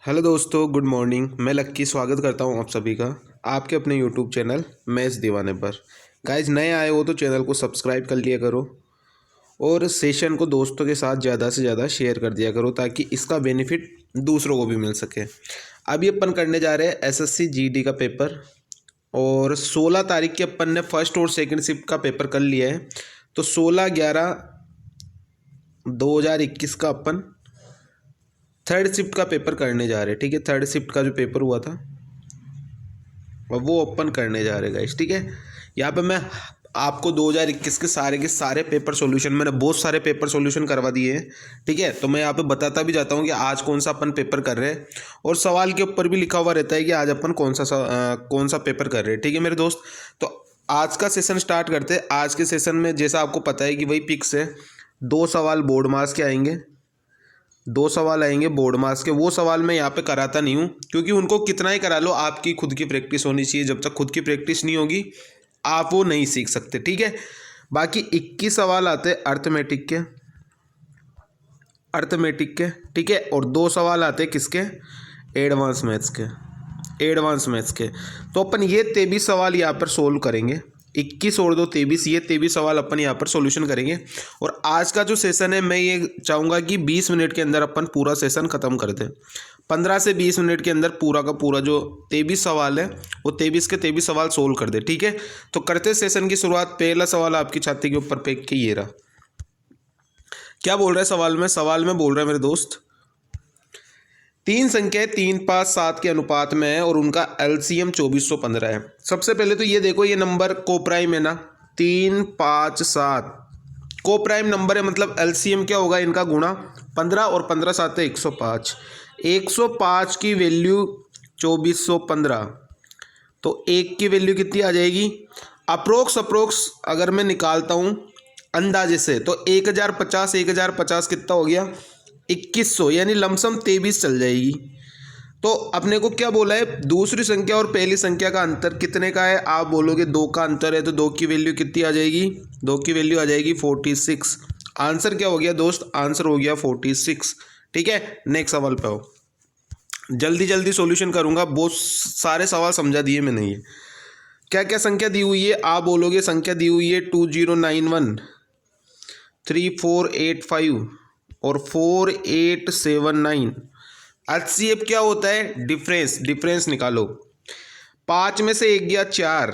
Hello दोस्तों, good morning. मैं लक्की स्वागत करता हूं आप सभी का आपके अपने यूट्यूब चैनल मैथ्स दीवाने पर। गाइज, नए आए हो तो चैनल को सब्सक्राइब कर लिया करो और सेशन को दोस्तों के साथ ज़्यादा से ज़्यादा शेयर कर दिया करो ताकि इसका बेनिफिट दूसरों को भी मिल सके। अभी अपन करने जा रहे हैं एसएससी जीडी का पेपर और 16 तारीख के अपन ने फर्स्ट और सेकंड शिफ्ट का पेपर कर लिया है। तो 16/11/2021 का अपन थर्ड शिफ्ट का पेपर करने जा रहे हैं। ठीक है, थर्ड शिफ्ट का जो पेपर हुआ था और वो ओपन करने जा रहे हैं गाइस। ठीक है, यहाँ पे मैं आपको 2021 के सारे पेपर सॉल्यूशन, मैंने बहुत सारे पेपर सॉल्यूशन करवा दिए हैं। ठीक है, तो मैं यहाँ पे बताता भी जाता हूँ कि आज कौन सा अपन पेपर कर रहे हैं और सवाल के ऊपर भी लिखा हुआ रहता है कि आज अपन कौन सा पेपर कर रहे हैं। ठीक है मेरे दोस्त, तो आज का सेशन स्टार्ट करते हैं। आज के सेशन में जैसा आपको पता है कि वही पिक्स है, 2 सवाल बोर्ड मार्क्स के आएंगे, 2 सवाल आएंगे बोर्ड मार्क्स के। वो सवाल मैं यहाँ पे कराता नहीं हूँ क्योंकि उनको कितना ही करा लो, आपकी खुद की प्रैक्टिस होनी चाहिए। जब तक खुद की प्रैक्टिस नहीं होगी आप वो नहीं सीख सकते। ठीक है, बाकी 21 सवाल आते हैं अर्थमेटिक के। ठीक है, और 2 सवाल आते हैं किसके, एडवांस मैथ्स के। तो अपन ये 23 सवाल यहाँ पर सोल्व करेंगे। 21 और 2 23, ये 23 सवाल अपन यहाँ पर सॉल्यूशन करेंगे। और आज का जो सेशन है मैं ये चाहूँगा कि 20 मिनट के अंदर अपन पूरा सेशन ख़त्म कर दें। 15 से 20 मिनट के अंदर पूरा का पूरा जो 23 सवाल है वो 23 के 23 सवाल सोल्व कर दे। ठीक है, तो करते सेशन की शुरुआत। पहला सवाल आपकी छाती के ऊपर फेंक के ये रहा। क्या बोल रहा है सवाल में बोल रहा है मेरे दोस्त, 3 संख्याएं 3, 5, 7 के अनुपात में है और उनका एलसीएम 2415 है। सबसे पहले तो ये देखो, ये नंबर कोप्राइम है ना, 3, 5, 7 कोप्राइम नंबर है, मतलब एलसीएम क्या होगा इनका, गुणा 15 और 15 7 है 105। 105 की वैल्यू 2415, तो 1 की वैल्यू कितनी आ जाएगी, अप्रोक्स अगर मैं निकालता हूँ अंदाजे से तो 1050 कितना हो गया, 2100, यानी लमसम 23 चल जाएगी। तो अपने को क्या बोला है, दूसरी संख्या और पहली संख्या का अंतर कितने का है, आप बोलोगे 2 का अंतर है, तो 2 की वैल्यू कितनी आ जाएगी, 2 की वैल्यू आ जाएगी 46। आंसर क्या हो गया दोस्त, आंसर हो गया 46। ठीक है, नेक्स्ट सवाल पे आओ। जल्दी सॉल्यूशन करूंगा, बहुत सारे सवाल समझा दिए मैंने। ये क्या क्या संख्या दी हुई है, आप बोलोगे संख्या दी हुई है 2091, 3485 और 4879। एचसीएफ क्या होता है, डिफरेंस निकालो। 5 में से 1 गया 4,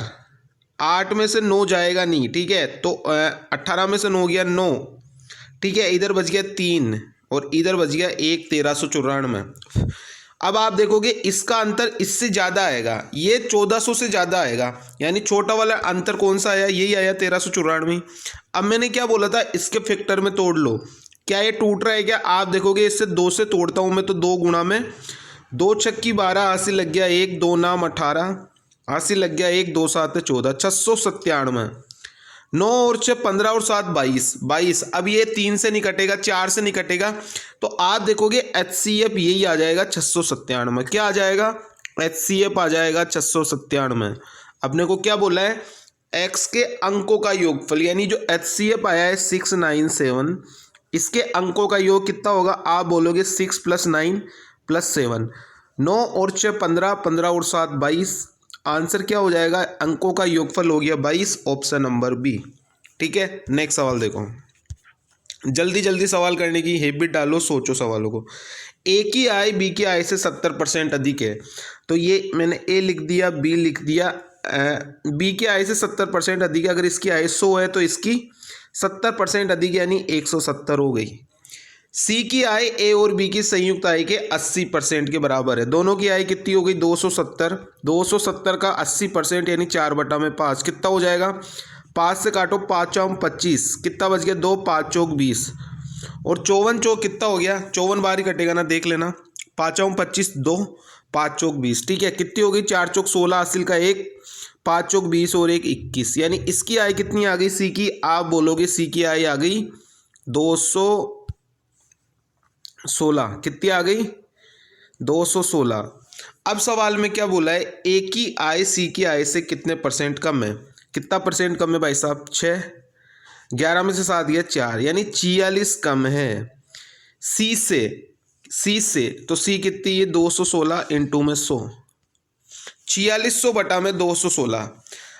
8 में से 9 जाएगा नहीं। ठीक है, तो 18 में से 9 गया 9। ठीक है, इधर बच गया 3 और इधर बच गया 1, 1394। अब आप देखोगे इसका अंतर इससे ज़्यादा आएगा, ये 1400 से ज़्यादा आएगा, यानी छोटा वाला अंतर कौन सा आया, यही आया 1394। अब मैंने क्या बोला था, इसके फैक्टर में तोड़ लो। क्या ये टूट रहा है क्या, आप देखोगे इससे 2 से तोड़ता हूँ मैं तो 2 गुणा में 2 छक्की 12, 80 लग गया 1, 2 नाम 18, 80 लग गया 1, 2 7 14, 697। 9 और 6 15 और 7 22। अब ये 3 से नहीं कटेगा, 4 से नहीं कटेगा, तो आप देखोगे एचसीएफ यही आ जाएगा 697। क्या आ जाएगा, एचसीएफ आ जाएगा 697। अपने को क्या बोला है, एक्स के अंकों का योगफल, यानी जो एचसीएफ आया है 697, इसके अंकों का योग कितना होगा, आप बोलोगे 6 + 9 + 7। 9 और 6 15, 15 और 7 22। आंसर क्या हो जाएगा, अंकों का योगफल हो गया 22, ऑप्शन नंबर बी। ठीक है, नेक्स्ट सवाल देखो। जल्दी सवाल करने की हैबिट डालो, सोचो सवालों को। ए की आय बी की आय से 70% अधिक है, तो ये मैंने ए लिख दिया, बी लिख दिया। बी की आय से 70% अधिक है, अगर इसकी आय 100 है तो इसकी 70% अधिक यानी 170 हो गई। सी की आय ए और बी की संयुक्त आय के 80% के बराबर है। दोनों की आय कितनी हो गई, 270। 270 का 80% यानी 4/5 कितना हो जाएगा, 5 से काटो, 5 चौक 25, कितना बच गया, 2, 5 चौक 20 और 54 चौक कितना हो गया, 54 बार ही कटेगा ना, देख लेना। 5 चौक 25, 2, 5 चौक 20। ठीक है, कितनी हो गई, 4 चौक 16, 80 का 1, 5 चौक 20 और 1 21, यानी इसकी आय कितनी आ गई सी की, आप बोलोगे सी की आय आ गई 216। कितनी आ गई, 216। अब सवाल में क्या बोला है, ए की आय सी की आय से कितने परसेंट कम है, कितना परसेंट कम है भाई साहब, 6। 11 में से 7 गया 4, यानी 46 कम है सी से। सी से, तो सी कितनी है 216 इंटू में 100, 4600 बटा में 216।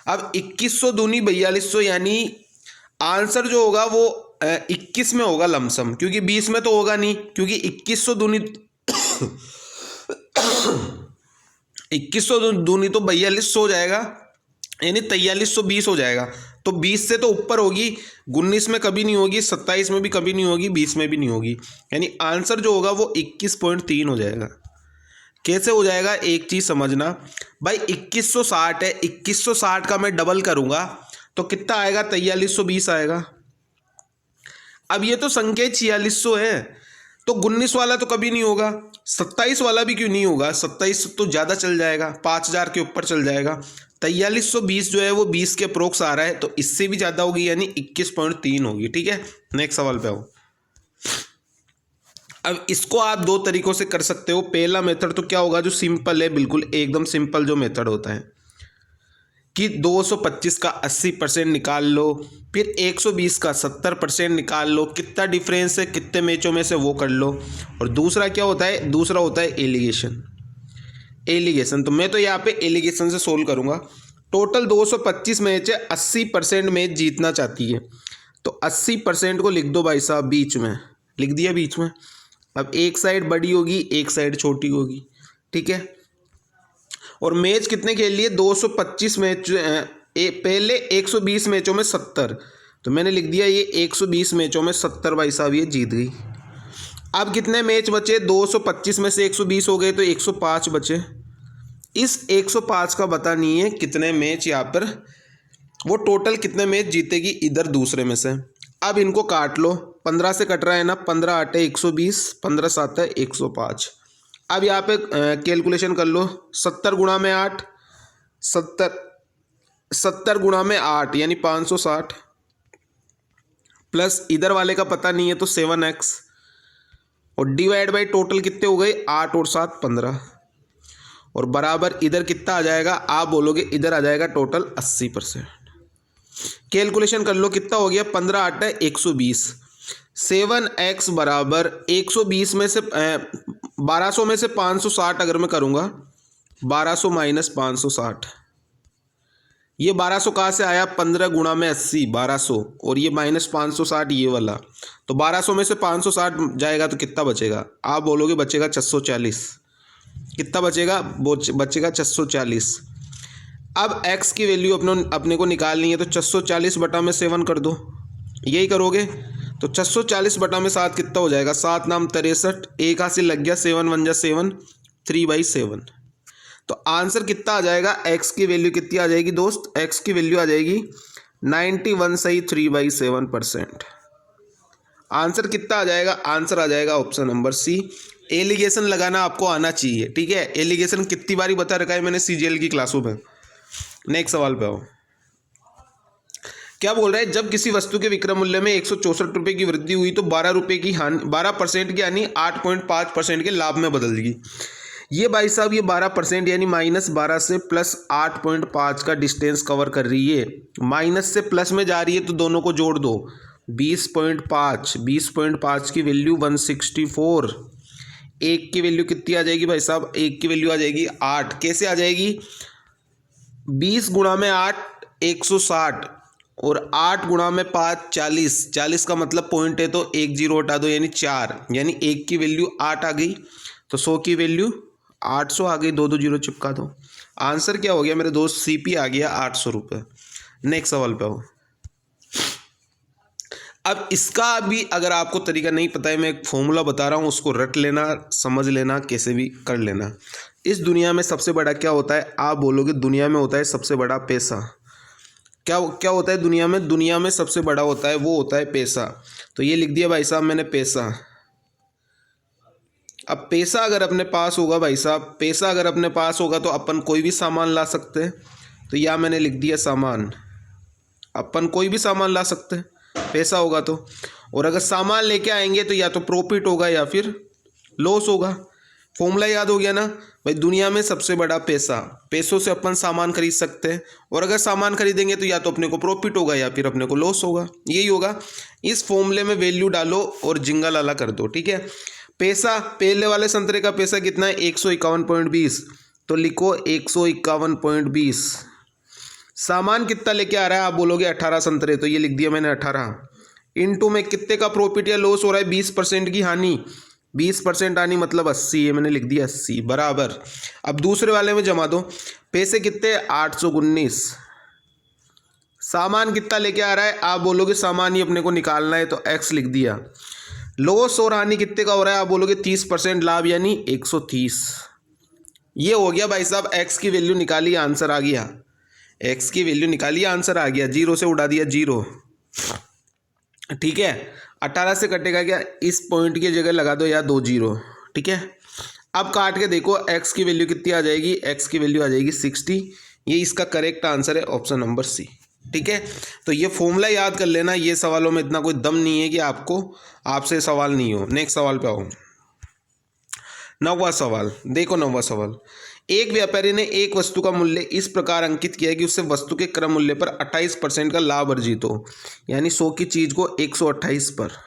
अब 2100 दूनी 4200, यानी आंसर जो होगा वो 21 में होगा लमसम, क्योंकि 20 में तो होगा नहीं, क्योंकि 2100 दूनी 2100 दूनी तो 4200 हो जाएगा, यानी 4320 हो जाएगा। तो 20 से तो ऊपर होगी, 19 में कभी नहीं होगी, 27 में भी कभी नहीं होगी, 20 में भी नहीं होगी, यानी आंसर जो होगा वो 21.3 हो जाएगा। कैसे हो जाएगा, एक चीज़ समझना भाई, 2160 है, 2160 का मैं डबल करूंगा तो कितना आएगा, 4320 आएगा। अब ये तो संख्या 4600 है, तो 19 वाला तो कभी नहीं होगा, 27 वाला भी क्यों नहीं होगा, 27 तो ज़्यादा चल जाएगा, 5000 के ऊपर चल जाएगा। 4320 जो है वो 20 के अप्रोक्स आ रहा है, तो इससे भी ज़्यादा होगी, यानी 21.3 होगी। ठीक है, नेक्स्ट सवाल पे आओ। अब इसको आप दो तरीकों से कर सकते हो। पहला मेथड तो क्या होगा, जो सिंपल है, बिल्कुल एकदम सिंपल जो मेथड होता है कि 225 का 80% निकाल लो, फिर 120 का 70% निकाल लो, कितना डिफरेंस है कितने मैचों में से वो कर लो। और दूसरा क्या होता है, दूसरा होता है एलिगेशन। एलिगेशन तो मैं तो यहाँ पे एलिगेशन से सोल्व करूँगा। टोटल 225 मैच है, 80% मैच जीतना चाहती है, तो 80% को लिख दो भाई साहब बीच में, लिख दिया बीच में। अब एक साइड बड़ी होगी, एक साइड छोटी होगी, ठीक है। और मैच कितने खेल लिए, 225 मैच, पहले 120 मैचों में 70, तो मैंने लिख दिया ये 120 मैचों में 70 भाई साहब ये जीत गई। अब कितने मैच बचे, 225 में से 120 हो गए तो 105 बचे। इस 105 का पता नहीं है कितने मैच यहाँ पर, वो टोटल कितने मैच जीतेगी इधर दूसरे में से। अब इनको काट लो, 15 से कट रहा है ना, 15 8 है 120, 15 7 है 105। अब यहाँ पे कैलकुलेशन कर लो, 70 गुणा में 8, 70 गुणा में 8 यानी 560, प्लस इधर वाले का पता नहीं है तो 7x, और डिवाइड बाई टोटल कितने हो गए, 8 और 7 15, और बराबर इधर कितना आ जाएगा, आप बोलोगे इधर आ जाएगा टोटल 80%। कैलकुलेशन कर लो कितना हो गया, 15 8 है 120, 7x बराबर 120 में से 1200 में से 560 अगर मैं करूँगा, 1200 माइनस 560, ये 1200 कहाँ से आया, 15 गुणा में 80 1200, और ये माइनस 560 ये वाला, तो 1200 में से 560 जाएगा तो कितना बचेगा, आप बोलोगे बचेगा 640। कितना बचेगा, बचेगा 640। अब x की वैल्यू अपने को निकालनी है, तो 640 बटा में 7 कर दो, यही करोगे तो 640 बटा में 7 कितना हो जाएगा, 7 नाम 63, एक हाथ से लग गया, 7 1 जा 7, 3/7। तो आंसर कितना आ जाएगा, x की वैल्यू कितनी आ जाएगी दोस्त, x की वैल्यू आ जाएगी 91 सही 3/7%। आंसर कितना आ जाएगा, आंसर आ जाएगा ऑप्शन नंबर सी। एलिगेशन लगाना आपको आना चाहिए, ठीक है। एलिगेशन कितनी बारी बता रखा है मैंने सीजीएल की क्लासों में। नेक्स्ट सवाल पे आओ। क्या बोल रहा है, जब किसी वस्तु के विक्रय मूल्य में 164 रुपये की वृद्धि हुई तो 12 रुपये की हानि, 12% की यानी 8.5% के लाभ में बदल गई। ये भाई साहब ये 12% यानी -12 से +8.5 का डिस्टेंस कवर कर रही है। माइनस से प्लस में जा रही है तो दोनों को जोड़ दो, 20.5 की वैल्यू 164। एक की वैल्यू कितनी आ जाएगी भाई साहब, एक की वैल्यू आ जाएगी 8। कैसे आ जाएगी, 20 गुणा में 8 160, और 8 गुणा में 5 40, 40 का मतलब पॉइंट है तो 1 0 हटा दो यानी 4, यानी एक की वैल्यू 8 आ गई, तो 100 की वैल्यू 800 आ गई, 2 2 0 चिपका दो। आंसर क्या हो गया मेरे दोस्त, सीपी आ गया 800 रुपये। नेक्स्ट सवाल पे आओ। अब इसका भी अगर आपको तरीका नहीं पता है, मैं एक फॉर्मूला बता रहा हूँ, उसको रट लेना, समझ लेना, कैसे भी कर लेना। इस दुनिया में सबसे बड़ा क्या होता है, आप बोलोगे दुनिया में होता है सबसे बड़ा पैसा। क्या क्या होता है दुनिया में, दुनिया में सबसे बड़ा होता है वो होता है पैसा। तो ये लिख दिया भाई साहब मैंने पैसा। अब पैसा अगर अपने पास होगा भाई साहब, पैसा अगर अपने पास होगा तो अपन कोई भी सामान ला सकते हैं, तो यहाँ मैंने लिख दिया सामान। अपन कोई भी सामान ला सकते हैं पैसा होगा तो, और अगर सामान लेके आएंगे तो या तो प्रॉफिट होगा या फिर लॉस होगा। फॉर्मूला याद हो गया ना भाई, दुनिया में सबसे बड़ा पैसा, पैसों से अपन सामान खरीद सकते हैं, और अगर सामान खरीदेंगे तो या तो अपने को प्रॉफिट होगा या फिर अपने को लॉस होगा, यही होगा। इस फॉर्मूले में वैल्यू डालो और जिंगा लाला कर दो, ठीक है। पैसा, पहले वाले संतरे का पैसा कितना है 151.20, तो लिखो 151.20। सामान कितना लेके आ रहा है, आप बोलोगे 18 संतरे, तो ये लिख दिया मैंने 18। इनटू में कितने का प्रॉफिट या लॉस हो रहा है, 20% की हानि, 20% हानि मतलब 80, ये मैंने लिख दिया 80 बराबर। अब दूसरे वाले में जमा दो, पैसे कितने 819, सामान कितना लेके आ रहा है, आप बोलोगे सामान ही अपने को निकालना है, तो x लिख दिया। लॉस और हानि कितने का हो रहा है, आप बोलोगे 30% लाभ यानी 130। ये हो गया भाई साहब, x की वैल्यू निकाली, आंसर आ गया, x की वैल्यू निकाली, आंसर आ गया, 0 से उड़ा दिया 0। ठीक है, 18 से कटेगा क्या, इस पॉइंट की जगह लगा दो या 2 0। ठीक है, अब काट के देखो x की वैल्यू कितनी आ जाएगी, x की वैल्यू आ जाएगी 60। ये इसका करेक्ट आंसर है, ऑप्शन नंबर सी। ठीक है, तो ये फॉर्मूला याद कर लेना, ये सवालों में इतना कोई दम नहीं है कि आपसे सवाल नहीं हो। नेक्स्ट सवाल पे आओ, 9वां सवाल देखो। 9वां सवाल, एक व्यापारी ने एक वस्तु का मूल्य इस प्रकार अंकित किया कि उससे वस्तु के क्रय मूल्य पर 28% का लाभ अर्जित हो, यानी 100 की चीज को 128 पर।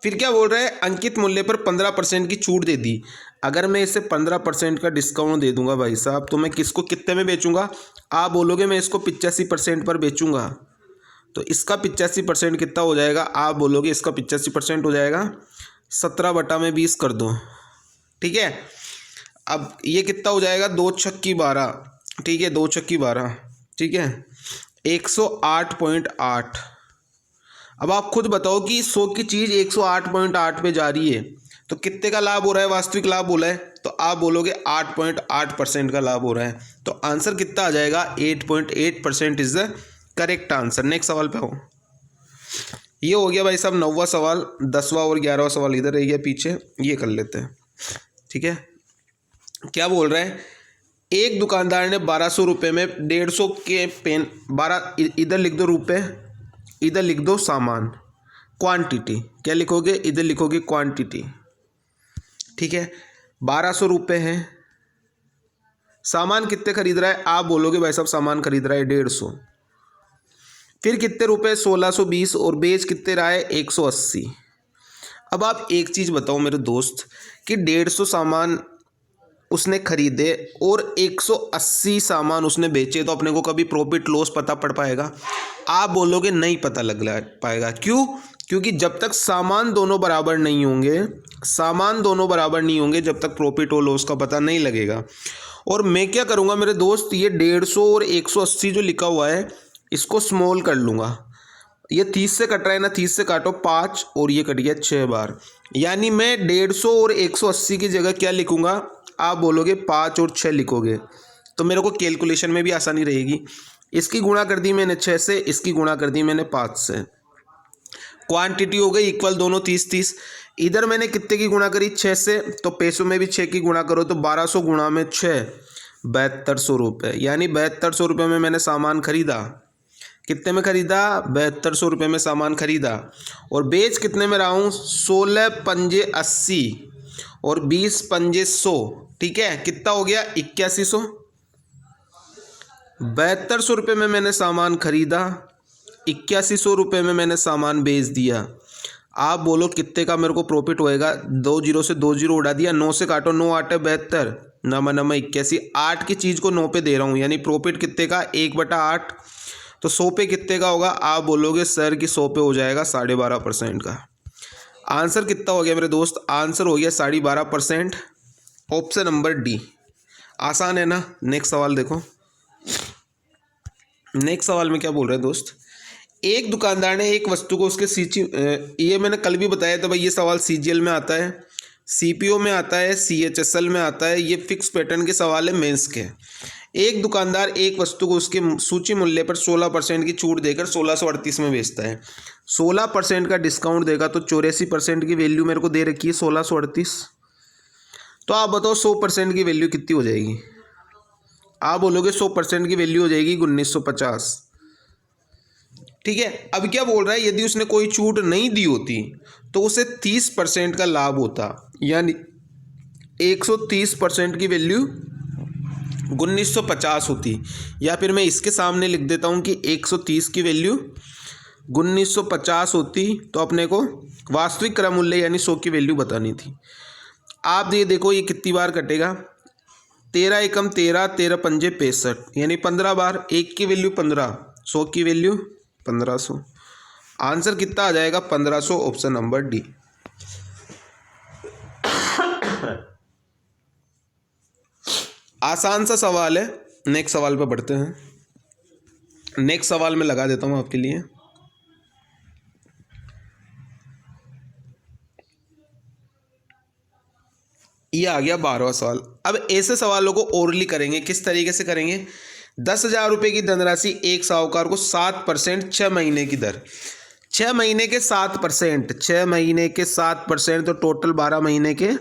फिर क्या बोल रहा है, अंकित मूल्य पर 15% की छूट दे दी। अगर मैं इसे 15% का डिस्काउंट दे दूंगा भाई साहब, तो मैं किसको कितने में बेचूंगा, आप बोलोगे मैं इसको 85% पर बेचूंगा, तो इसका 85% कितना हो जाएगा, आप बोलोगे इसका 85% हो जाएगा 17/20 कर दो। ठीक है, अब ये कितना हो जाएगा, 2 छक्की 12, ठीक है 2 छक्की 12, ठीक है 108.8। अब आप खुद बताओ कि 100 की चीज़ 108.8 पे जा रही है, तो कितने का लाभ हो रहा है, वास्तविक लाभ बोला है, तो आप बोलोगे 8.8% का लाभ हो रहा है। तो आंसर कितना आ जाएगा, 8.8% is the correct answer. Next सवाल पे आओ, ये हो गया भाई साहब 9वां सवाल। 10वां और 11वां सवाल इधर रह गया पीछे, ये कर लेते हैं। ठीक है, क्या बोल रहा है, एक दुकानदार ने 1200 रुपये में 150 के पेन, 12 इधर लिख दो रुपये, इधर लिख दो सामान, क्वांटिटी क्या लिखोगे, इधर लिखोगे क्वांटिटी। ठीक है, 1200 रुपये हैं, सामान कितने खरीद रहा है, आप बोलोगे भाई साहब सामान खरीद रहा है 150। फिर कितने रुपए, 1620, और बेच कितने रहा है 180। अब आप एक चीज़ बताओ मेरे दोस्त कि 150 सामान उसने खरीदे और 180 सामान उसने बेचे, तो अपने को कभी प्रॉफिट लॉस पता पड़ पाएगा, आप बोलोगे नहीं पता लग पाएगा। क्यों, क्योंकि जब तक सामान दोनों बराबर नहीं होंगे, सामान दोनों बराबर नहीं होंगे, जब तक प्रॉफिट और लॉस का पता नहीं लगेगा। और मैं क्या करूँगा मेरे दोस्त, ये 150 और 180 जो लिखा हुआ है इसको स्मॉल कर लूँगा। ये 30 से कट रहा है ना, 30 से काटो 5 और ये कट गया 6 बार, यानी मैं 150 और 180 की जगह क्या लिखूँगा, आप बोलोगे 5 और 6 लिखोगे, तो मेरे को कैलकुलेशन में भी आसानी रहेगी। इसकी गुणा कर दी मैंने 6 से, इसकी गुणा कर दी मैंने 5 से, क्वांटिटी हो गई इक्वल दोनों 30-30। इधर मैंने कितने की गुणा करी 6 से, तो पैसों में भी 6 की गुणा करो, तो 1200 गुणा में 6 7200 रुपये, यानी 7200 रुपये में मैंने सामान खरीदा। कितने में खरीदा, 7200 रुपये में सामान खरीदा। और बेच कितने में रहा हूँ, 16 पंजे 80 और 20 पंजे 100। ठीक है, कितना हो गया 8100। 7200 रुपये में मैंने सामान खरीदा, 8100 रुपये में मैंने सामान बेच दिया। आप बोलो कितने का मेरे को प्रॉफिट होएगा, 2 0 से 2 0 उड़ा दिया, 9 से काटो, 9 8 72, 9 9 81, 8 की चीज़ को 9 पे दे रहा हूँ, यानी प्रॉफिट कितने का 1/8, तो 100 पे कितने का होगा, आप बोलोगे सर कि 100 पे हो जाएगा 12.5% का। आंसर कितना हो गया मेरे दोस्त, आंसर हो गया 12.5%, ऑप्शन नंबर डी। आसान है ना। नेक्स्ट सवाल देखो, नेक्स्ट सवाल में क्या बोल रहे हैं दोस्त, एक दुकानदार ने एक वस्तु को उसके ये मैंने कल भी बताया था भाई, ये सवाल CGL में आता है, CPO में आता है, CHSL में आता है, ये फिक्स पैटर्न के सवाल है मेंस के। एक दुकानदार एक वस्तु को उसके सूची मूल्य पर 16% की छूट देकर 1638 में बेचता है। 16% का डिस्काउंट देगा तो 84% की वैल्यू मेरे को दे रखी है 1638। तो आप बताओ 100% की वैल्यू कितनी हो जाएगी, आप बोलोगे 100% की वैल्यू हो जाएगी 1950। ठीक है, अब क्या बोल रहा है, यदि उसने कोई छूट नहीं दी होती तो उसे 30% का लाभ होता, यानी 130% की वैल्यू 1950 होती। या फिर मैं इसके सामने लिख देता हूँ कि 130 की वैल्यू 1950 होती तो अपने को वास्तविक क्रय मूल्य यानी 100 की वैल्यू बतानी थी। आप ये देखो ये कितनी बार कटेगा, 13 एकम 13, 13 पंजे 65, यानी 15 बार। 1 की वैल्यू 15, 100 की वैल्यू 1500। आंसर कितना आ जाएगा 1500, ऑप्शन नंबर डी। आसान सा सवाल है। नेक्स्ट सवाल पे बढ़ते हैं। नेक्स्ट सवाल में लगा देता हूं आपके लिए। ये आ गया 12वां सवाल। अब ऐसे सवालों को ओरली करेंगे। किस तरीके से करेंगे? 10,000 रुपये की धनराशि एक साहूकार को 7% 6 महीने की दर, 6 महीने के 7%, 6 महीने के 7%, तो टोटल 12 महीने के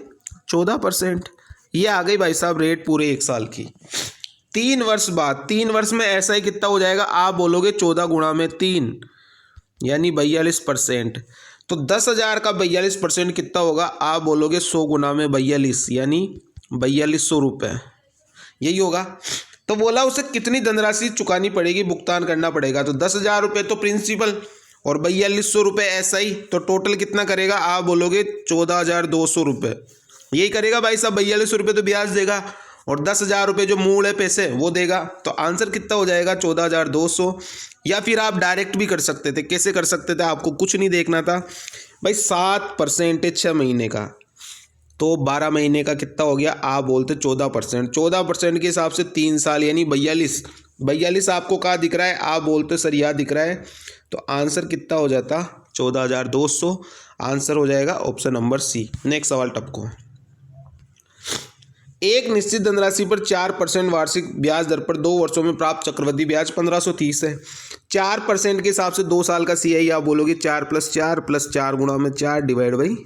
14%। ये आ गई भाई साहब रेट पूरे एक साल की। 3 वर्ष बाद, 3 वर्ष में ऐसा ही कितना हो जाएगा? आप बोलोगे 14 गुणा में 3 यानी 42%। तो 10,000 का 42% कितना होगा? आप बोलोगे 100 गुना में 42 यानी 4200 रुपये, यही होगा। तो बोला उसे कितनी धनराशि चुकानी पड़ेगी, भुगतान करना पड़ेगा। तो 10,000 रुपये तो प्रिंसिपल और 4200 रुपये ऐसा ही, तो टोटल कितना करेगा? आप बोलोगे 14,200 रुपये। यही करेगा भाई साहब। 4200 रुपये तो ब्याज देगा और 10,000 रुपये जो मूल है पैसे वो देगा। तो आंसर कितना हो जाएगा? 14,200। या फिर आप डायरेक्ट भी कर सकते थे। कैसे कर सकते थे? आपको कुछ नहीं देखना था भाई। 7% 6 महीने का, तो 12 महीने का कितना हो गया? आप बोलते 14%। 14% के हिसाब से 3 साल यानी 42। 42 आपको कहाँ दिख रहा है? आप बोलते सर यहाँ दिख रहा है। तो आंसर कितना हो जाता? 14,200। आंसर हो जाएगा ऑप्शन नंबर सी। नेक्स्ट सवाल टपको। एक निश्चित धनराशि पर 4% वार्षिक ब्याज दर पर 2 वर्षों में प्राप्त चक्रवृद्धि ब्याज 1530 है। 4% के हिसाब से 2 साल का CI आप बोलोगे 4 + 4 + 4 गुणा में 4 डिवाइड बाई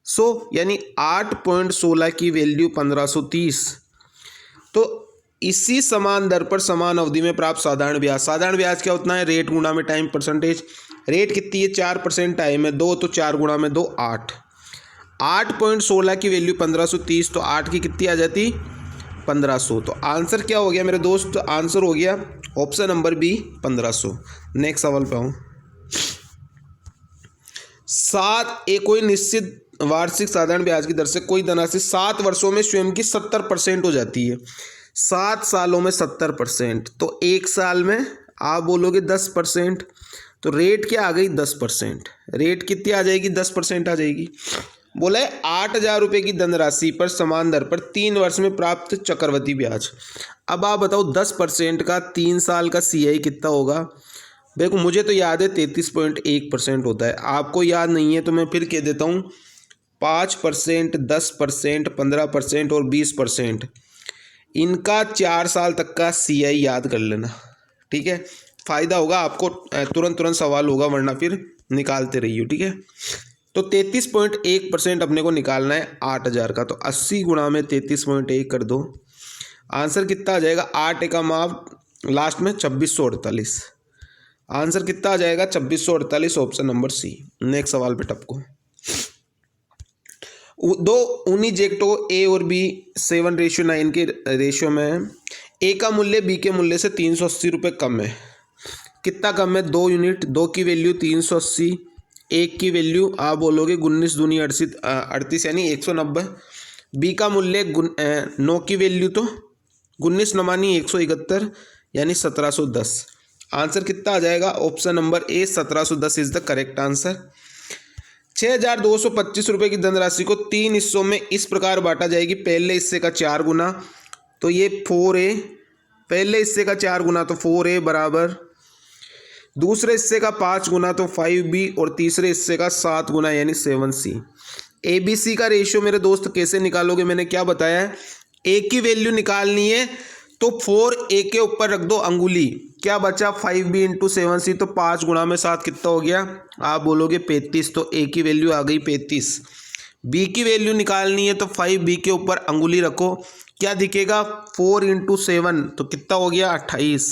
100 यानी 8.16 की वैल्यू 1530। तो इसी समान दर पर समान अवधि में प्राप्त साधारण ब्याज, साधारण ब्याज क्या होता है? रेट गुणा में टाइम परसेंटेज। रेट कितनी है? 4%, टाइम है 2, तो 4 गुणा में 2 8। 8.16 की वैल्यू 1530, तो 8 की कितनी आ जाती? 1500। तो आंसर क्या हो गया मेरे दोस्त? आंसर हो गया ऑप्शन नंबर बी 1500। नेक्स्ट सवाल पे आऊँ। कोई निश्चित वार्षिक साधारण ब्याज की दर से कोई धनराशि 7 वर्षों में स्वयं की 70% हो जाती है। 7 सालों में 70%, तो 1 साल में आप बोलोगे 10%। तो रेट क्या आ गई? 10%। रेट कितनी आ जाएगी? 10% आ जाएगी। बोला है 8,000 रुपये की धनराशि पर समान दर पर 3 वर्ष में प्राप्त चक्रवृद्धि ब्याज। अब आप बताओ 10% का 3 साल का CI कितना होगा? देखो मुझे तो याद है 33.1% होता है। आपको याद नहीं है तो मैं फिर कह देता हूँ 5%, 10%, 15% और 20%। इनका 4 साल तक का CI याद कर लेना, ठीक है? फ़ायदा होगा आपको, तुरंत सवाल होगा, वरना फिर निकालते रहिए, ठीक है? तो 33.1% अपने को निकालना है 8,000 का। तो 80 गुणा में 33.1 कर दो। आंसर कितना आ जाएगा? 8 एकम आप लास्ट में 2648। आंसर कितना आ जाएगा? 2648, ऑप्शन नंबर सी। नेक्स्ट सवाल पे टपको। दो उन्हीं जेक्टो A और B 7:9 के रेशियो में A का मूल्य B के मूल्य से 380 रुपये कम है। कितना कम है? 2 यूनिट। 2 की वैल्यू 380, 1 की वैल्यू आप बोलोगे 19 दूनी 38 यानी 190। B का मूल्य 9 की वैल्यू तो 19 9 171 यानी 1710। आंसर कितना आ जाएगा? Option number A 1710 is the correct answer. 6,225 रुपये की धनराशि को 3 हिस्सों में इस प्रकार बांटा जाएगी। पहले हिस्से का 4 गुना, तो ये 4A। पहले हिस्से का 4 गुना तो 4A बराबर, दूसरे हिस्से का 5 गुना तो 5B और तीसरे हिस्से का 7 गुना यानी 7C। ABC का रेशियो मेरे दोस्त कैसे निकालोगे? मैंने क्या बताया है? A की वैल्यू निकालनी है तो 4A के ऊपर रख दो अंगुली। क्या बचा? 5B × 7C, तो 5 गुणा में 7 कितना हो गया? आप बोलोगे 35। तो A की वैल्यू आ गई 35। B की वैल्यू निकालनी है तो 5B के ऊपर अंगुली रखो। क्या दिखेगा? 4 × 7, तो कितना हो गया? 28।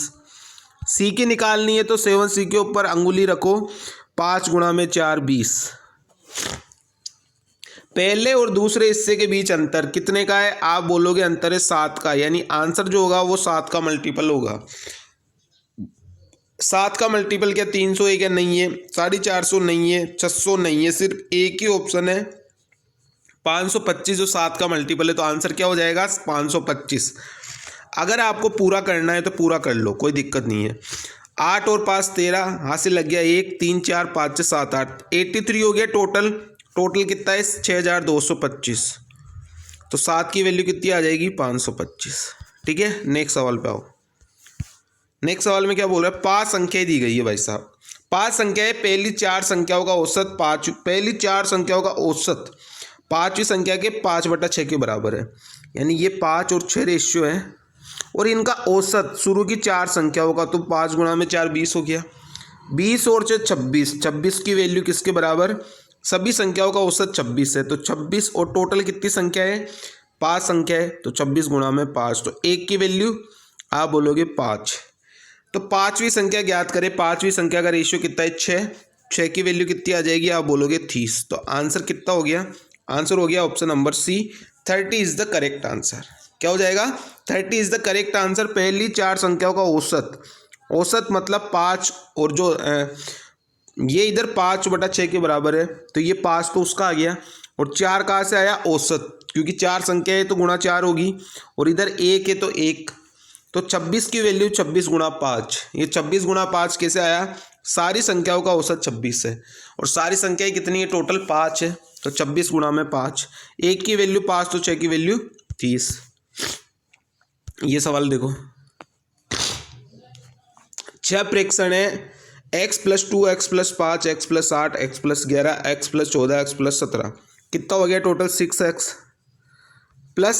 C की निकालनी है तो 7C के ऊपर अंगुली रखो। 5 गुणा में 4 20। पहले और दूसरे हिस्से के बीच अंतर कितने का है? आप बोलोगे अंतर है 7 का, यानी आंसर जो होगा वो 7 का मल्टीपल होगा। 7 का मल्टीपल क्या 301 है? नहीं है। 450 नहीं है। 600 नहीं है। सिर्फ एक ही ऑप्शन है 525 जो 7 का मल्टीपल है। तो आंसर क्या हो जाएगा? 525। अगर आपको पूरा करना है तो पूरा कर लो, कोई दिक्कत नहीं है। 8 और 5 13, हाथ से लग गया 1 3 4 5 6 7 8, 83 हो गया टोटल। टोटल कितना है? 6225। तो 7 की वैल्यू कितनी आ जाएगी? 525। ठीक है, नेक्स्ट सवाल पे आओ। नेक्स्ट सवाल में क्या बोल रहा है? 5 संख्याएं दी गई है भाई साहब। 5 संख्याएं, पहली 4 संख्याओं का औसत पहली 4 संख्याओं का औसत पांचवी संख्या के 5/6 के बराबर है। यानी ये 5 और 6 रेशियो है और इनका औसत शुरू की 4 संख्याओं का, तो 5 गुणा में 4 20 हो गया। 20 और 6 26। 26 की वैल्यू किसके बराबर? सभी संख्याओं का औसत 26 है। तो 26 और टोटल कितनी संख्या है? 5 संख्या है। तो 26 गुणा में 5, तो 1 की वैल्यू आप बोलोगे 5। तो पांचवी संख्या ज्ञात करें। पांचवी संख्या का रेशियो कितना है? 6। 6 की वैल्यू कितनी आ जाएगी? आप बोलोगे 30। तो आंसर कितना हो गया? आंसर हो गया option number C, 30 is the correct answer. क्या हो जाएगा? 30 इज द करेक्ट आंसर। पहली 4 संख्याओं का औसत, औसत मतलब 5 और जो ये इधर 5/6 के बराबर है, तो ये 5 तो उसका आ गया और 4 कहाँ से आया? औसत, क्योंकि 4 संख्या है तो गुणा 4 होगी और इधर 1 है तो 1। तो 26 की वैल्यू 26 गुणा 5। ये 26 गुणा 5 कैसे आया? सारी संख्याओं का औसत 26 है और सारी संख्याएं कितनी है? टोटल 5 है। तो 26 गुणा में 5, 1 की वैल्यू 5 तो 6 की वैल्यू 30। ये सवाल देखो, 6 प्रेक्षण है x+2 x+5 x+8 x+11 x+14 x+17, कितना हो गया टोटल? 6x प्लस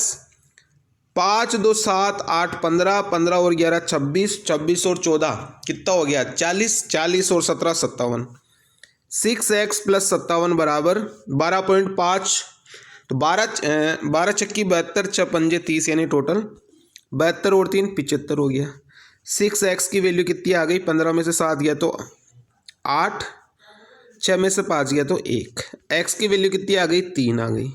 5 2 7 8 15 15 और 11 26 26 और 14 कितना हो गया? 40 40 और 17 57। 6x + 57 बराबर 12.5। तो 12 छक्की 72 6 पंजे 30, यानी टोटल 72 और 3 75 हो गया। 6x की वैल्यू कितनी आ गई? 15 में से 7 गया तो 8, 6 में से 5 गया तो 1। x की वैल्यू कितनी आ गई? 3 आ गई।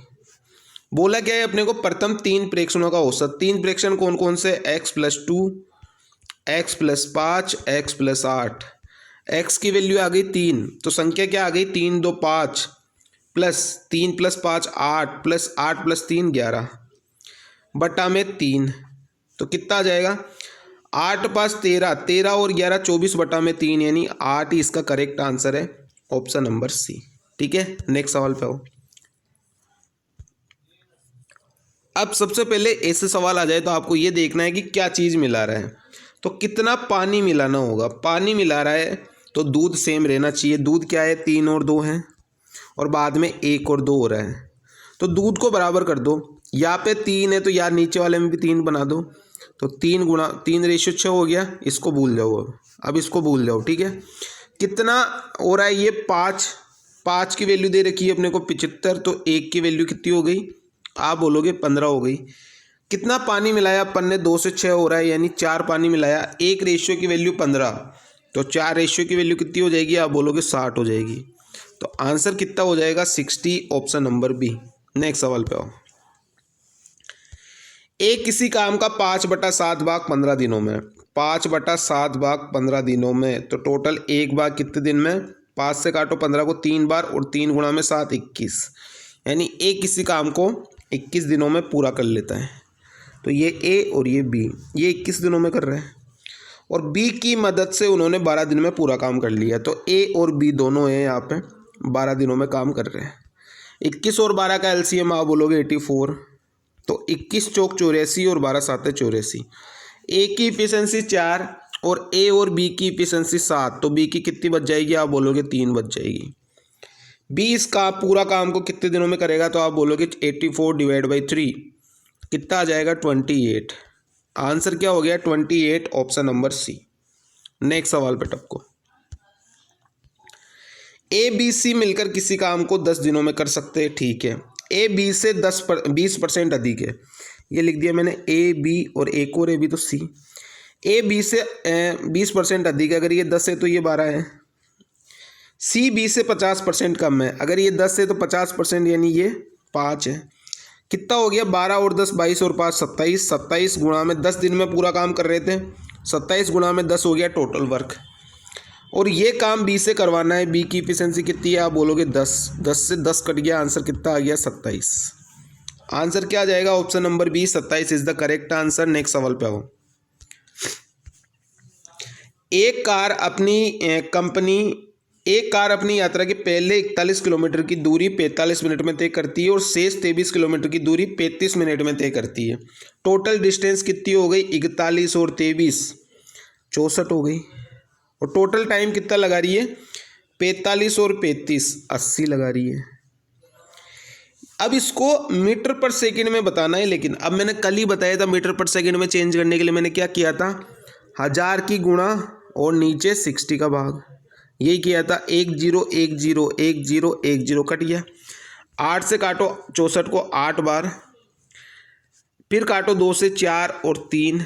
बोला क्या है अपने को? प्रथम 3 प्रेक्षणों का औसत। 3 प्रेक्षण कौन कौन से? x+2 x+5 x+8। x की वैल्यू आ गई 3, तो संख्या क्या आ गई? 3 2 5 प्लस 3 + 5 8 प्लस 8 + 3 11 बटा में 3, तो कितना आ जाएगा? 8 5 13 13 और 11 24 बटा में 3, यानी 8 ही इसका करेक्ट आंसर है, ऑप्शन नंबर सी। ठीक है, नेक्स्ट सवाल पे आओ। अब सबसे पहले ऐसे सवाल आ जाए तो आपको ये देखना है कि क्या चीज़ मिला रहा है। तो कितना पानी मिलाना होगा? पानी मिला रहा है तो दूध सेम रहना चाहिए। दूध क्या है? 3 और 2 है और बाद में 1 और 2 हो रहा है, तो दूध को बराबर कर दो। यहाँ पे 3 है तो यार नीचे वाले में भी 3 बना दो। तो 3 गुणा 3 रेशियो 6 हो गया। इसको भूल जाओ, अब इसको भूल जाओ। ठीक है, कितना हो रहा है? ये 5 की वैल्यू दे रखी है अपने को 75, तो 1 की वैल्यू कितनी हो गई? आप बोलोगे 15 हो गई। कितना पानी मिलाया अपन ने? 2 से 6 हो रहा है, यानी 4 पानी मिलाया। 1 रेशियो की वैल्यू 15, तो 4 रेशियो की वैल्यू कितनी हो जाएगी? आप बोलोगे 60 हो जाएगी। तो आंसर कितना हो जाएगा? 60, ऑप्शन नंबर बी। नेक्स्ट सवाल पे आओ। एक किसी काम का 5/7 भाग 15 दिनों में, 5/7 भाग 15 दिनों में, तो टोटल एक भाग कितने दिन में? 5 से काटो 15 को 3 बार और 3 गुणा में 7 21, यानी एक किसी काम को 21 दिनों में पूरा कर लेता है। तो ये ए और ये बी, ये 21 दिनों में कर रहे हैं और बी की मदद से उन्होंने 12 दिन में पूरा काम कर लिया। तो ए और बी दोनों हैं यहाँ पे 12 दिनों में काम कर रहे हैं। 21 और 12 का एलसीएम आप बोलोगे 84, तो 21 चौक 84 और 12 7 84। ए की इफिशिएंसी 4 और ए और बी की इफिशिएंसी 7, तो बी की कितनी बच जाएगी? आप बोलोगे 3 बच जाएगी। बी इसका पूरा काम को कितने दिनों में करेगा? तो आप बोलोगे 84 डिवाइड बाई 3, कितना आ जाएगा? 28। आंसर क्या हो गया? 28, ऑप्शन नंबर सी। नेक्स्ट सवाल पे टपको। ए बी सी मिलकर किसी काम को 10 दिनों में कर सकते हैं। ठीक है, ए बी से 20% अधिक है, ये लिख दिया मैंने। ए बी और एक और ए बी, तो सी। ए बी से 20% अधिक है, अगर ये 10 है तो ये 12 है। सी बी से 50% कम है, अगर ये 10 है तो 50%, यानी ये 5 है। कितना हो गया? 12 और 10 22 और 5 27 गुणा में 10 दिन में पूरा काम कर रहे थे, 27 गुणा में 10 हो गया टोटल वर्क। और ये काम बी से करवाना है। बी की इफिशिएंसी कितनी है? आप बोलोगे 10। 10 से 10 कट गया, आंसर कितना आ गया? 27। आंसर क्या आ जाएगा? Option number B 27 is the correct answer. Next सवाल पे आओ। एक कार अपनी यात्रा के पहले 41 किलोमीटर की दूरी 45 मिनट में तय करती है और शेष 23 किलोमीटर की दूरी 35 मिनट में तय करती है। टोटल डिस्टेंस कितनी हो गई? 41 और 23 64 हो गई। और टोटल टाइम कितना लगा रही है? 45 और 35 80 लगा रही है। अब इसको मीटर पर सेकंड में बताना है, लेकिन अब मैंने कल ही बताया था मीटर पर सेकंड में चेंज करने के लिए मैंने क्या किया था? 1000 की गुणा और नीचे 60 का भाग, यही किया था। 10 10 10 10 0 कट गया। 8 से काटो 64 को 8 बार, फिर काटो 2 से 4 और 3,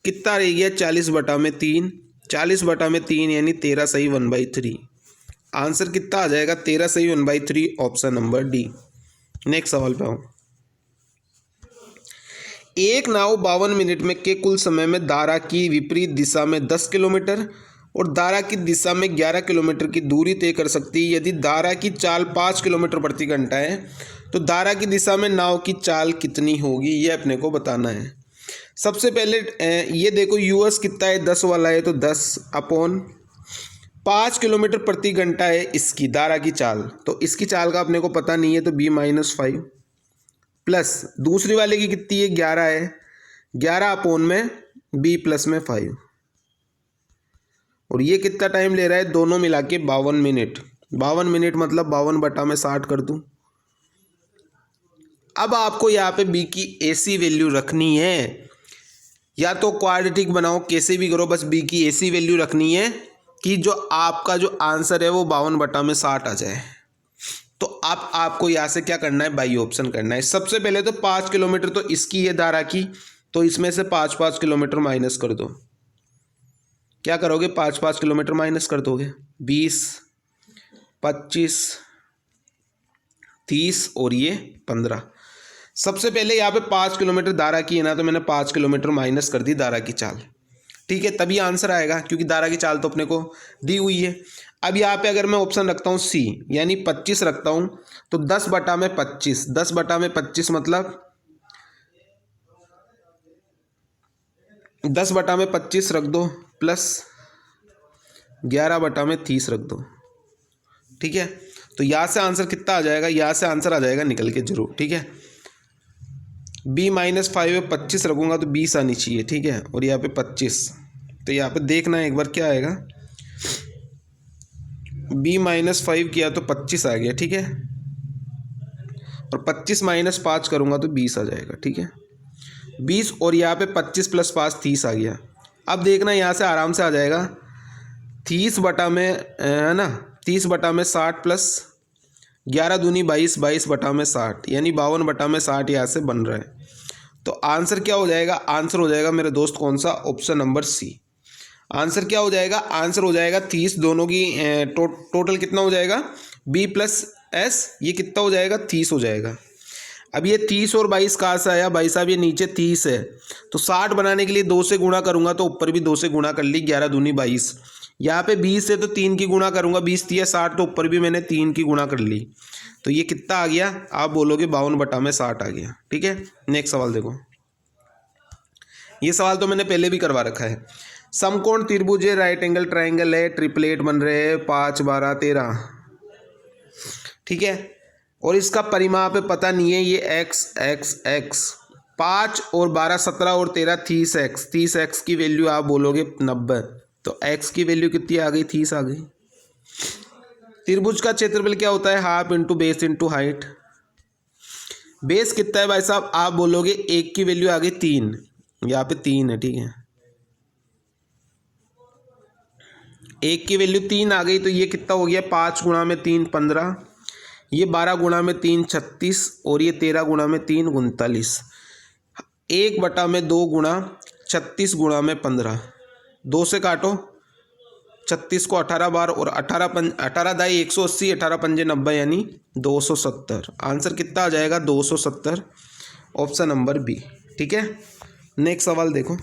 कितना रह गया? 40/3। 40/3 यानी 13 सही 1/3। आंसर कितना आ जाएगा? 13 सही 1/3, ऑप्शन नंबर डी। नेक्स्ट सवाल पे आओ। एक नाव 52 मिनट में के कुल समय में धारा की विपरीत दिशा में 10 किलोमीटर और धारा की दिशा में 11 किलोमीटर की दूरी तय कर सकती है। यदि धारा की चाल 5 किलोमीटर प्रति घंटा है तो धारा की दिशा में नाव की चाल कितनी होगी, ये अपने को बताना है। सबसे पहले ये देखो यूएस कितना है? 10 वाला है, तो 10/5 किलोमीटर प्रति घंटा है इसकी धारा की चाल, तो इसकी चाल का अपने को पता नहीं है, तो B-5 प्लस दूसरी वाले की कितनी है? 11 है, 11/B+5। और ये कितना टाइम ले रहा है? दोनों मिला के 52 मिनट। 52 मिनट मतलब 52/60 कर दूं। अब आपको यहाँ पे बी की ऐसी वैल्यू रखनी है, या तो क्वाड्रेटिक बनाओ, कैसे भी करो, बस बी की ऐसी वैल्यू रखनी है कि जो आपका जो आंसर है वो 52/60 आ जाए। तो आपको यहाँ से क्या करना है? बाई ऑप्शन करना है। सबसे पहले तो 5 किलोमीटर तो इसकी है धारा की, तो इसमें से 5-5 किलोमीटर माइनस कर दो। क्या करोगे? 5-5 किलोमीटर माइनस कर दोगे। 20, 25, 30 और ये 15। सबसे पहले यहाँ पे 5 किलोमीटर धारा की है ना, तो मैंने 5 किलोमीटर माइनस कर दी धारा की चाल, ठीक है, तभी आंसर आएगा, क्योंकि धारा की चाल तो अपने को दी हुई है। अब यहाँ पे अगर मैं ऑप्शन रखता हूँ सी, यानी 25 रखता हूँ, तो 10/25, 10/25 मतलब 10/25 रख दो, प्लस 11/30 रख दो, ठीक है। तो यहाँ से आंसर कितना आ जाएगा? यहाँ से आंसर आ जाएगा निकल के जरूर, ठीक है। B-5 में 25 रखूँगा तो 20 आनी चाहिए, ठीक है, और यहाँ पे 25, तो यहाँ पे देखना है एक बार क्या आएगा। B-5 किया तो 25 आ गया, ठीक है, और 25 - 5 करूँगा तो 20 आ जाएगा, ठीक है, 20, और यहाँ पे 25 + 5 30 आ गया। अब देखना यहाँ से आराम से आ जाएगा 30 में है ना, 30/60 प्लस 11 दूनी 22, 22/60 यानी 52/60 यहाँ से बन रहा है। तो आंसर क्या हो जाएगा? आंसर हो जाएगा मेरे दोस्त कौन सा? ऑप्शन नंबर सी। आंसर क्या हो जाएगा? आंसर हो जाएगा 30, दोनों की टोटल कितना हो जाएगा? B+S, ये कितना हो जाएगा? 30 हो जाएगा। अब ये 30 और 22 कहाँ से आया भाई साहब? ये नीचे 30 है, तो 60 बनाने के लिए 2 से गुणा करूँगा, तो ऊपर भी 2 से गुणा कर ली, 11 दूनी 22। यहाँ पे 20 है तो 3 की गुणा करूँगा, 20 3 60, तो ऊपर भी मैंने 3 की गुणा कर ली, तो ये कितना आ गया? आप बोलोगे 52/60 आ गया, ठीक है। नेक्स्ट सवाल देखो, ये सवाल तो मैंने पहले भी करवा रखा है। समकोण त्रिभुज है, राइट एंगल ट्राइंगल है, ट्रिपलेट बन रहे हैं 5 12 13, ठीक है, और इसका परिमाप पे पता नहीं है, ये x 5 और 12 17 और 13 30x, 30x की वैल्यू आप बोलोगे 90, तो x की वैल्यू कितनी आ गई? 30 आ गई। त्रिभुज का क्षेत्रफल क्या होता है? Half into base into height. Base कितना है भाई साहब? आप बोलोगे 1 की वैल्यू आ गई 3, यहाँ पे 3 है, ठीक है, 1 की वैल्यू 3 आ गई, तो ये कितना हो गया? 5 × 3 15, ये 12 × 3 36, और ये 13 × 3 39, 1/2 गुणा 36 × 15, 2 से काटो 36 को 18 बार, और 18 दाई 180, 18 पंजे 90 यानी 270। आंसर कितना आ जाएगा? 270, ऑप्शन नंबर बी, ठीक है। नेक्स्ट सवाल देखो,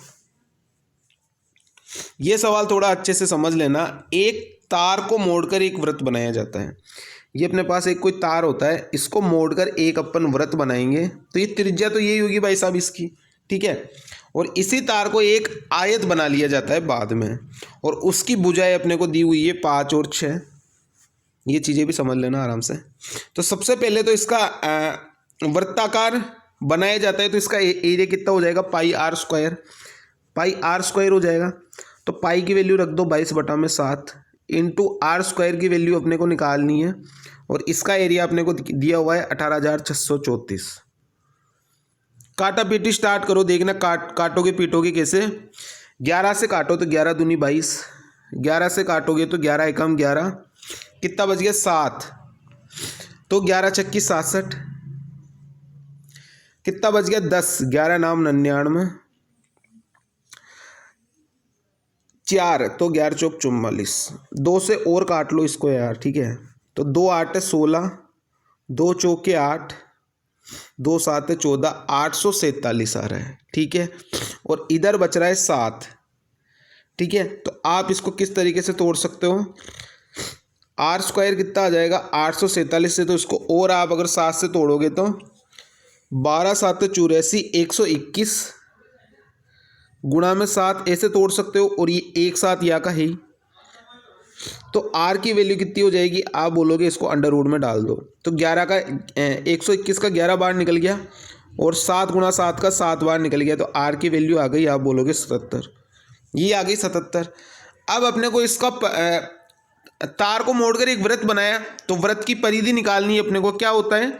ये सवाल थोड़ा अच्छे से समझ लेना। एक तार को मोड़कर एक वृत्त बनाया जाता है। ये अपने पास एक कोई तार होता है, इसको मोड़कर एक अपन वृत्त बनाएंगे तो ये त्रिज्या तो यही होगी भाई साहब इसकी, ठीक है। और इसी तार को एक आयत बना लिया जाता है बाद में, और उसकी भुजाएं अपने को दी हुई है 5 और 6। ये चीज़ें भी समझ लेना आराम से। तो सबसे पहले तो इसका वृत्ताकार बनाया जाता है, तो इसका एरिया कितना हो जाएगा, pi R square. Pi R square हो जाएगा, तो पाई की वैल्यू रख दो 22/7 इंटू आर स्क्वायर की वैल्यू अपने को निकालनी है, और इसका एरिया अपने को दिया हुआ है 18,634। काटा पीटी स्टार्ट करो, देखना काटोगे पीटोगे कैसे। 11 से काटो तो 11 दूनी 22, 11 से काटोगे तो 11 एकम 11, कितना बच गया 7, तो 11 छक्की 67, कितना बच गया 10, 11 नाम 99, 4 तो 11 चौक 44। 2 से और काट लो इसको यार, ठीक है। तो 2 8 है 16, 2 चौके 8, 2 7 है 14, 847 आ रहा है, ठीक है। और इधर बच रहा है 7, ठीक है। तो आप इसको किस तरीके से तोड़ सकते हो, आर स्क्वायर कितना आ जाएगा 847 से, तो इसको और आप अगर 7 से तोड़ोगे तो 12 7 84, 121 गुणा में 7 ऐसे तोड़ सकते हो, और ये एक साथ या का ही। तो आर की वैल्यू कितनी हो जाएगी, आप बोलोगे इसको अंडर रूट में डाल दो, तो 11 का 121 का 11 बार निकल गया, और 7 गुणा 7 का 7 बार निकल गया, तो आर की वैल्यू आ गई, आप बोलोगे 77। ये आ गई 77। अब अपने को इसका तार को मोड़कर एक वृत्त बनाया, तो वृत्त की परिधि निकालनी है अपने को। क्या होता है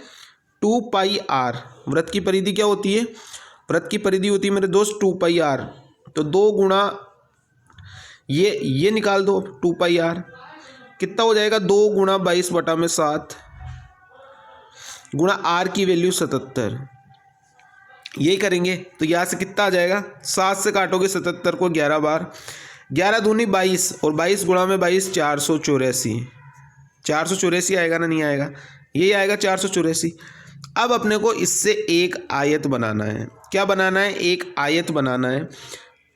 2 पाई आर। वृत्त की परिधि क्या होती है, वृत्त की परिधि होती है मेरे दोस्त 2 पाई आर। तो 2 गुणा ये निकाल दो 2 पाई आर, कितना हो जाएगा 2 गुणा 22/7 गुणा आर की वैल्यू 77। यही करेंगे तो यहाँ से कितना आ जाएगा, 7 से काटोगे 77 को 11 बार, 11 दूनी 22, और 22 गुणा में 22 484। 484 आएगा ना, नहीं आएगा, यही आएगा 484। अब अपने को इससे एक आयत बनाना है। क्या बनाना है, एक आयत बनाना है।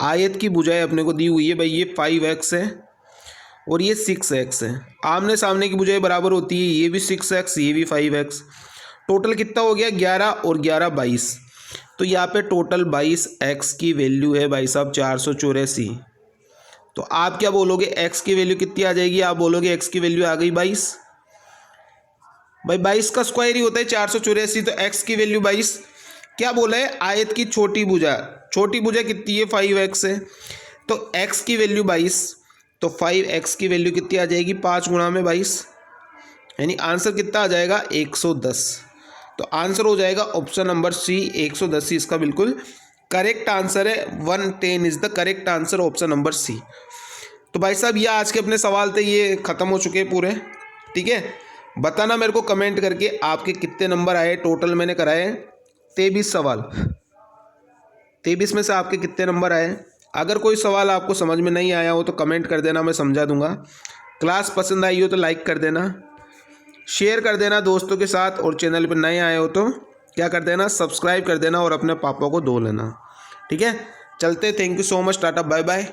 आयत की भुजाएं अपने को दी हुई है भाई, ये 5x है और ये 6x है। आमने सामने की भुजाएं बराबर होती है, ये भी 6x ये भी 5x। टोटल कितना हो गया 11 और 11 22, तो यहाँ पे टोटल 22x की वैल्यू है भाई साहब 484। तो आप क्या बोलोगे, x की वैल्यू कितनी आ जाएगी, आप बोलोगे x की वैल्यू आ गई 22। भाई 22 का स्क्वायर ही होता है 484, तो x की वैल्यू 22। क्या बोला है, आयत की छोटी भुजा कितनी है 5x है, तो x की वैल्यू 22, तो 5x की वैल्यू कितनी आ जाएगी 5 गुणा में 22, यानी आंसर कितना आ जाएगा 110। तो आंसर हो जाएगा ऑप्शन नंबर सी 110 ही इसका बिल्कुल करेक्ट आंसर है। 110 is the correct answer, option number C. तो भाई साहब ये आज के अपने सवाल थे, ये ख़त्म हो चुके हैं पूरे, ठीक है। बताना मेरे को कमेंट करके आपके कितने नंबर आए। टोटल मैंने कराए 23 सवाल, 23 में से आपके कितने नंबर आए। अगर कोई सवाल आपको समझ में नहीं आया हो तो कमेंट कर देना, मैं समझा दूंगा। क्लास पसंद आई हो तो लाइक कर देना, शेयर कर देना दोस्तों के साथ, और चैनल पर नए आए हो तो क्या कर देना, सब्सक्राइब कर देना और अपने पापा को धो लेना, ठीक है। चलते, thank you so much, tata bye bye.